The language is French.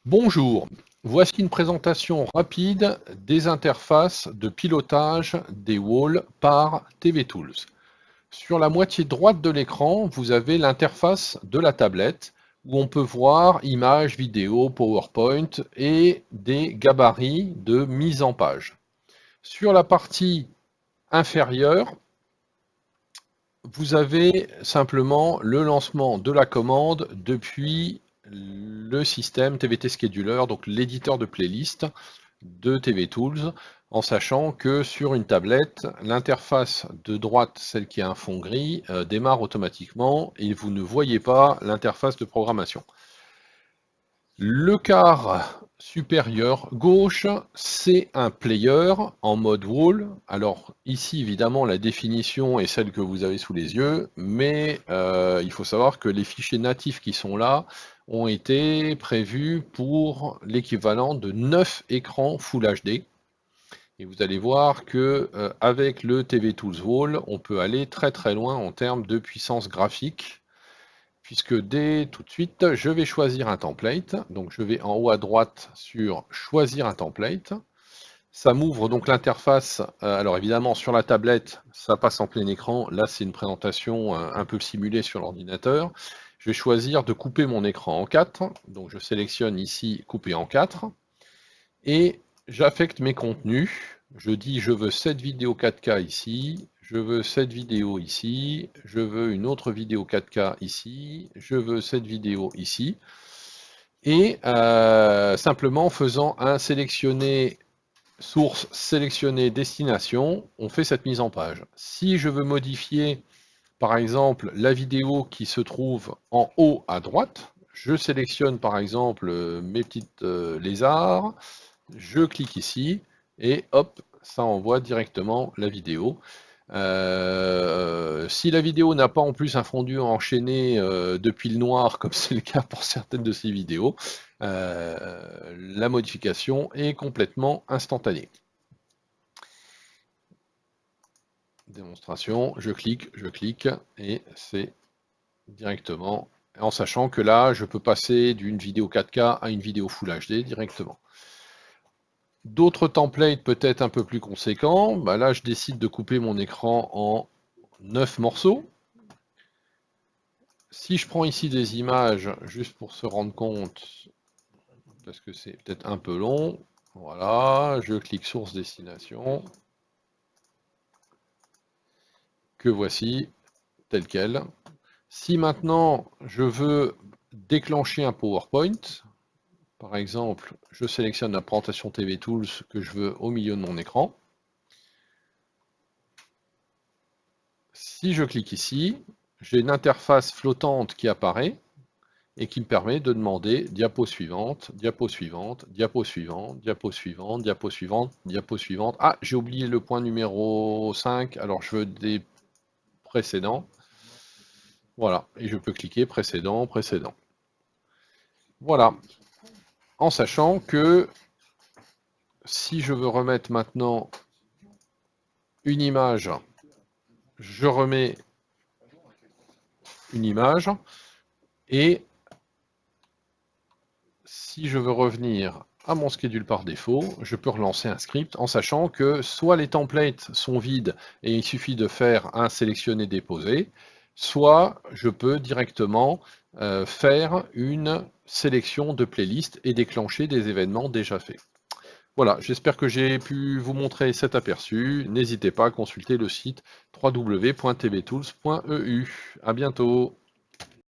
Bonjour, voici une présentation rapide des interfaces de pilotage des walls par TV Tools. Sur la moitié droite de l'écran, vous avez l'interface de la tablette où on peut voir images, vidéos, PowerPoint et des gabarits de mise en page. Sur la partie inférieure, vous avez simplement le lancement de la commande depuis le système TVT Scheduler, donc l'éditeur de playlist de TV Tools, en sachant que sur une tablette, l'interface de droite, celle qui a un fond gris, démarre automatiquement et vous ne voyez pas l'interface de programmation. Le quart supérieur gauche, c'est un player en mode wall. Alors ici, évidemment, la définition est celle que vous avez sous les yeux, mais il faut savoir que les fichiers natifs qui sont là ont été prévus pour l'équivalent de 9 écrans Full HD. Et vous allez voir que avec le TV Tools Wall, on peut aller très très loin en termes de puissance graphique puisque dès tout de suite, je vais choisir un template. Donc je vais en haut à droite sur choisir un template. Ça m'ouvre donc l'interface. Alors évidemment, sur la tablette, ça passe en plein écran. Là, c'est une présentation un peu simulée sur l'ordinateur. Je vais choisir de couper mon écran en 4. Donc je sélectionne ici couper en 4. Et j'affecte mes contenus. Je dis je veux cette vidéo 4K ici, je veux cette vidéo ici, je veux une autre vidéo 4K ici, je veux cette vidéo ici. Et simplement en faisant un sélectionner source, sélectionner destination, on fait cette mise en page. Si je veux modifier par exemple la vidéo qui se trouve en haut à droite, je sélectionne par exemple mes petites lézards, je clique ici et hop, ça envoie directement la vidéo. Si la vidéo n'a pas en plus un fondu enchaîné depuis le noir, comme c'est le cas pour certaines de ces vidéos, la modification est complètement instantanée. Démonstration, je clique, et c'est directement, en sachant que là, je peux passer d'une vidéo 4K à une vidéo Full HD directement. D'autres templates peut-être un peu plus conséquents, bah là je décide de couper mon écran en 9 morceaux. Si je prends ici des images, juste pour se rendre compte, parce que c'est peut-être un peu long, voilà, je clique source destination, que voici, tel quel. Si maintenant je veux déclencher un PowerPoint, par exemple, je sélectionne la présentation TV Tools que je veux au milieu de mon écran. Si je clique ici, j'ai une interface flottante qui apparaît et qui me permet de demander diapo suivante, diapo suivante, diapo suivante, diapo suivante, diapo suivante, diapo suivante. Ah, j'ai oublié le point numéro 5, alors je veux des précédents. Voilà, et je peux cliquer précédent, précédent. Voilà, en sachant que si je veux remettre maintenant une image, je remets une image, et si je veux revenir à mon schedule par défaut, je peux relancer un script en sachant que soit les templates sont vides et il suffit de faire un sélectionner déposer, soit je peux directement faire une sélection de playlist et déclencher des événements déjà faits. Voilà, j'espère que j'ai pu vous montrer cet aperçu. N'hésitez pas à consulter le site www.tvtools.eu. À bientôt.